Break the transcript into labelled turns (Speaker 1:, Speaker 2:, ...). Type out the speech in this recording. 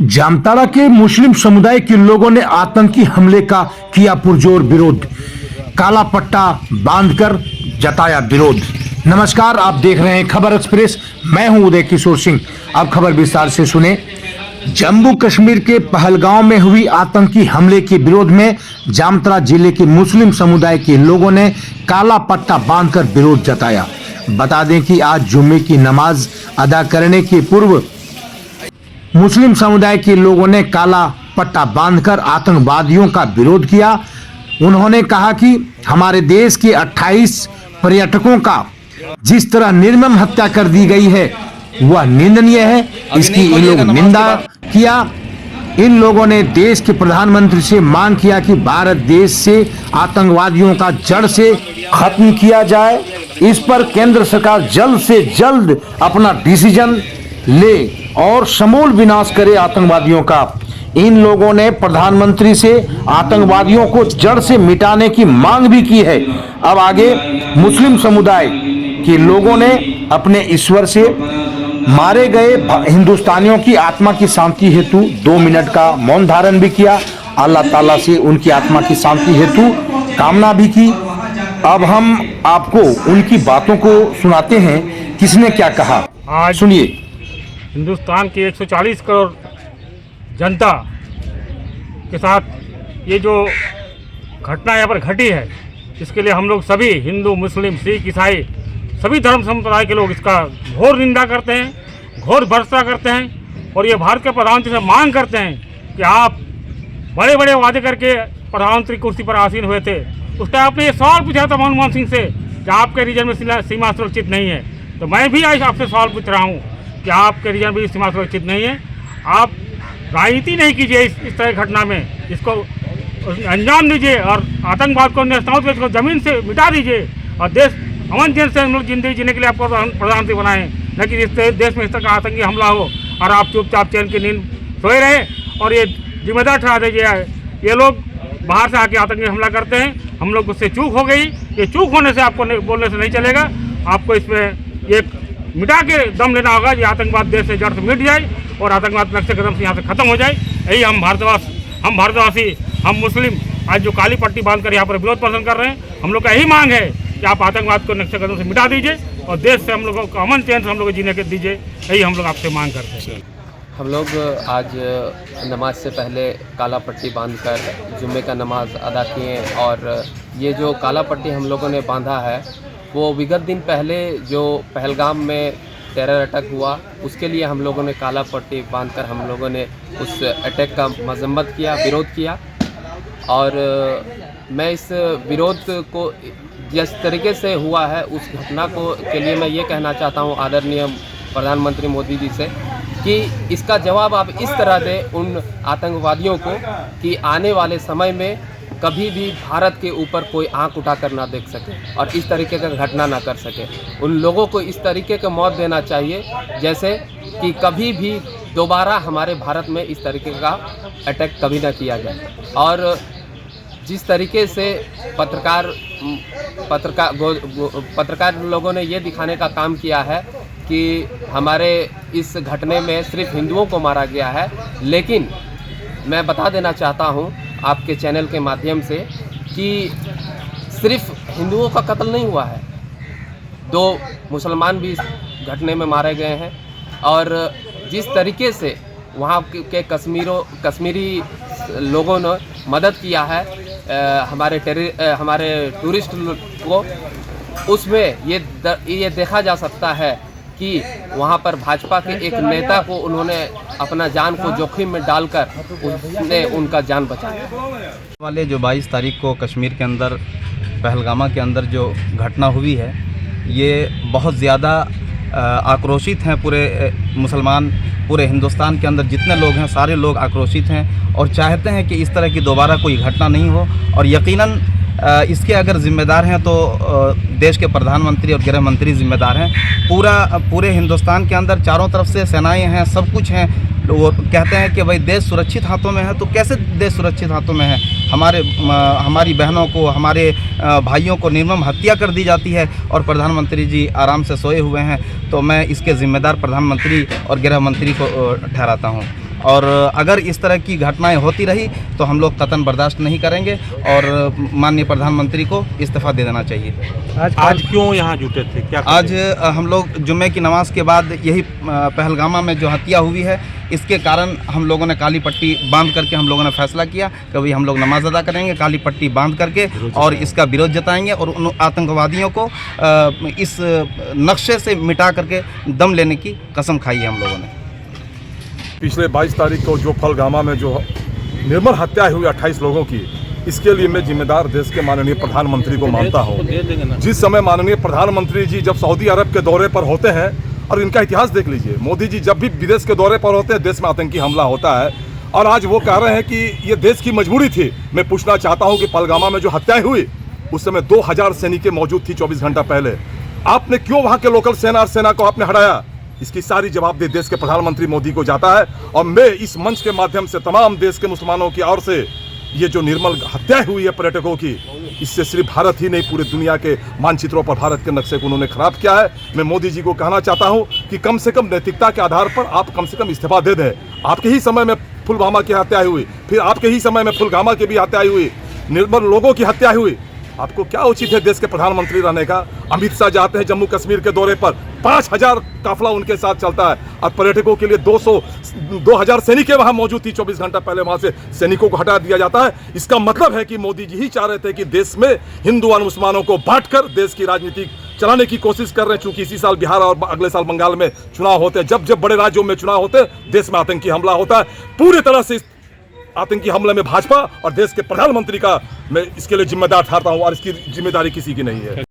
Speaker 1: जामताड़ा के मुस्लिम समुदाय के लोगों ने आतंकी हमले का किया पुरजोर विरोध, काला पट्टा बांधकर जताया विरोध। नमस्कार, आप देख रहे हैं खबर एक्सप्रेस। मैं हूं उदय किशोर सिंह। अब खबर विस्तार से सुने। जम्मू कश्मीर के पहलगांव में हुई आतंकी हमले के विरोध में जामताड़ा जिले के मुस्लिम समुदाय के लोगों ने काला पट्टा बांधकर विरोध जताया। बता दें कि आज जुम्मे की नमाज अदा करने के पूर्व मुस्लिम समुदाय के लोगों ने काला पट्टा बांधकर आतंकवादियों का विरोध किया। उन्होंने कहा कि हमारे देश के 28 पर्यटकों का जिस तरह निर्मम हत्या कर दी गई है वह निंदनीय है। इसकी इन लोग निंदा किया। इन लोगों ने देश के प्रधानमंत्री से मांग किया कि भारत देश से आतंकवादियों का जड़ से खत्म किया जाए। इस पर केंद्र सरकार जल्द से जल्द अपना डिसीजन ले और समूल विनाश करे आतंकवादियों का। इन लोगों ने प्रधानमंत्री से आतंकवादियों को जड़ से मिटाने की मांग भी की है। अब आगे मुस्लिम समुदाय के लोगों ने अपने ईश्वर से मारे गए हिंदुस्तानियों की आत्मा की शांति हेतु 2 मिनट का मौन धारण भी किया। अल्लाह ताला से उनकी आत्मा की शांति हेतु कामना भी की। अब हम आपको उनकी बातों को सुनाते हैं, किसने क्या कहा।
Speaker 2: आज
Speaker 1: सुनिए।
Speaker 2: हिंदुस्तान की 140 करोड़ जनता के साथ ये जो घटना यहाँ पर घटी है, इसके लिए हम लोग सभी हिंदू, मुस्लिम, सिख, ईसाई सभी धर्म संप्रदाय के लोग इसका घोर निंदा करते हैं, घोर भर्त्सना करते हैं। और ये भारत के प्रधानमंत्री से मांग करते हैं कि आप बड़े बड़े वादे करके प्रधानमंत्री कुर्सी पर आसीन हुए थे। उस टाइम आपने ये सवाल पूछा था मनमोहन सिंह से कि आपके रीजन में सीमा सुरक्षित नहीं है। तो मैं भी आज आपसे सवाल पूछ रहा हूँ कि आपके रीजन में सीमा सुरक्षित नहीं है। आप राजनीति नहीं कीजिए इस तरह की घटना में, इसको अंजाम दीजिए और आतंकवाद को नेस्ताओं को जमीन से मिटा दीजिए और देश अमन चैन से हम लोग जिंदगी जीने के लिए आपको प्रधानमंत्री बनाएं, न कि इस देश में इस तरह का आतंकी हमला हो और आप चुपचाप चैन की नींद सोए रहे। और ये जिम्मेदार ठहरा दीजिए, ये लोग बाहर से आके आतंकी हमला करते हैं। हम लोग उससे चूक हो गई। ये चूक होने से आपको बोलने से नहीं चलेगा। आपको इसमें एक मिटा के दम लेना होगा। ये आतंकवाद देश से जड़ से मिट जाए और आतंकवाद नक्शे कदम से यहाँ से खत्म हो जाए। यही हम भारतवासी, हम मुस्लिम आज जो काली पट्टी बांधकर यहाँ पर विरोध प्रदर्शन कर रहे हैं, हम लोग का यही मांग है कि आप आतंकवाद को नक्शे कदम से मिटा दीजिए और देश से हम लोगों को अमन चैन से हम लोग को जीने के दीजिए। यही हम लोग आपसे मांग करते हैं।
Speaker 3: हम लोग आज नमाज से पहले काला पट्टी बांधकर जुम्मे का नमाज अदा किए और ये जो काला पट्टी हम लोगों ने बांधा है वो विगत दिन पहले जो पहलगाम में टेरर अटैक हुआ उसके लिए हम लोगों ने काला पट्टी बांधकर हम लोगों ने उस अटैक का मजम्मत किया, विरोध किया। और मैं इस विरोध को जिस तरीके से हुआ है उस घटना को के लिए मैं ये कहना चाहता हूँ आदरणीय प्रधानमंत्री मोदी जी से कि इसका जवाब आप इस तरह दें उन आतंकवादियों को कि आने वाले समय में कभी भी भारत के ऊपर कोई आंख उठाकर ना देख सके और इस तरीके का घटना ना कर सके। उन लोगों को इस तरीके का मौत देना चाहिए जैसे कि कभी भी दोबारा हमारे भारत में इस तरीके का अटैक कभी ना किया जाए। और जिस तरीके से पत्रकार लोगों ने ये दिखाने का काम किया है कि हमारे इस घटने में सिर्फ हिंदुओं को मारा गया है, लेकिन मैं बता देना चाहता हूँ आपके चैनल के माध्यम से कि सिर्फ हिंदुओं का कत्ल नहीं हुआ है, 2 मुसलमान भी इस घटने में मारे गए हैं। और जिस तरीके से वहाँ के कश्मीरी लोगों ने मदद किया है हमारे टूरिस्ट को, उसमें ये देखा जा सकता है कि वहाँ पर भाजपा के एक नेता को उन्होंने अपना जान को जोखिम में डालकर उसने उनका जान बचाया।
Speaker 4: वाले जो 22 तारीख को कश्मीर के अंदर पहलगामा के अंदर जो घटना हुई है ये बहुत ज़्यादा आक्रोशित हैं। पूरे मुसलमान, पूरे हिंदुस्तान के अंदर जितने लोग हैं सारे लोग आक्रोशित हैं और चाहते हैं कि इस तरह की दोबारा कोई घटना नहीं हो। और यकीनन इसके अगर ज़िम्मेदार हैं तो देश के प्रधानमंत्री और गृह मंत्री ज़िम्मेदार हैं। पूरे हिंदुस्तान के अंदर चारों तरफ से सेनाएं हैं, सब कुछ हैं। वो कहते हैं कि भाई देश सुरक्षित हाथों में है, तो कैसे देश सुरक्षित हाथों में है? हमारी बहनों को, हमारे भाइयों को निर्मम हत्या कर दी जाती है और प्रधानमंत्री जी आराम से सोए हुए हैं। तो मैं इसके ज़िम्मेदार प्रधानमंत्री और गृह मंत्री को ठहराता हूँ। और अगर इस तरह की घटनाएं होती रही तो हम लोग कतई बर्दाश्त नहीं करेंगे और माननीय प्रधानमंत्री को इस्तीफा दे देना चाहिए।
Speaker 5: आज क्यों यहाँ जुटे थे, क्या
Speaker 4: आज हम लोग जुम्मे की नमाज के बाद यही पहलगामा में जो हत्या हुई है इसके कारण हम लोगों ने काली पट्टी बांध करके हम लोगों ने फैसला किया कि अभी हम लोग नमाज अदा करेंगे काली पट्टी बांध करके और इसका विरोध जताएंगे और उन आतंकवादियों को इस नक्शे से मिटा करके दम लेने की कसम खाई है हम लोगों ने।
Speaker 6: पिछले 22 तारीख को जो पहलगामा में जो निर्मम हत्या हुई 28 लोगों की, इसके लिए मैं जिम्मेदार देश के माननीय प्रधानमंत्री को मानता हूँ। जिस समय माननीय प्रधानमंत्री जी जब सऊदी अरब के दौरे पर होते हैं, और इनका इतिहास देख लीजिए, मोदी जी जब भी विदेश के दौरे पर होते हैं देश में आतंकी हमला होता है, और आज वो कह रहे हैं कि ये देश की मजबूरी थी। मैं पूछना चाहता हूँ कि पहलगामा में जो हत्याएं हुई उस समय 2000 सैनिकें मौजूद थी 24 घंटा पहले, आपने क्यों वहाँ के लोकल सेना को आपने हटाया? इसकी सारी जवाबदेही देश के प्रधानमंत्री मोदी को जाता है। और मैं इस मंच के माध्यम से तमाम देश के मुसलमानों की ओर से ये जो निर्मल हत्या हुई है पर्यटकों की, इससे सिर्फ भारत ही नहीं पूरे दुनिया के मानचित्रों पर भारत के नक्शे को उन्होंने खराब किया है। मैं मोदी जी को कहना चाहता हूं कि कम से कम नैतिकता के आधार पर आप कम से कम इस्तीफा दे दें। आपके ही समय में पुलवामा की हत्या हुई, फिर आपके ही समय में पुलगामा की भी हत्या हुई, निर्मल लोगों की हत्या हुई। आपको क्या उचित है देश के प्रधानमंत्री रहने का? अमित शाह जाते हैं जम्मू कश्मीर के दौरे पर, 5000 काफिला उनके साथ चलता है, और पर्यटकों के लिए 2000 सैनिकें वहां मौजूद थी। 24 घंटा पहले वहां से सैनिकों को हटा दिया जाता है। इसका मतलब है कि मोदी जी ही चाह रहे थे कि देश में हिंदू और मुसलमानों को बांटकर देश की राजनीति चलाने की कोशिश कर रहे हैं। चूंकि इसी साल बिहार और अगले साल बंगाल में चुनाव होते हैं, जब बड़े राज्यों में चुनाव होते हैं देश में आतंकी हमला होता है। पूरी तरह से आतंकी हमले में भाजपा और देश के प्रधानमंत्री का मैं इसके लिए जिम्मेदार ठहरता हूं, और इसकी जिम्मेदारी किसी की नहीं है।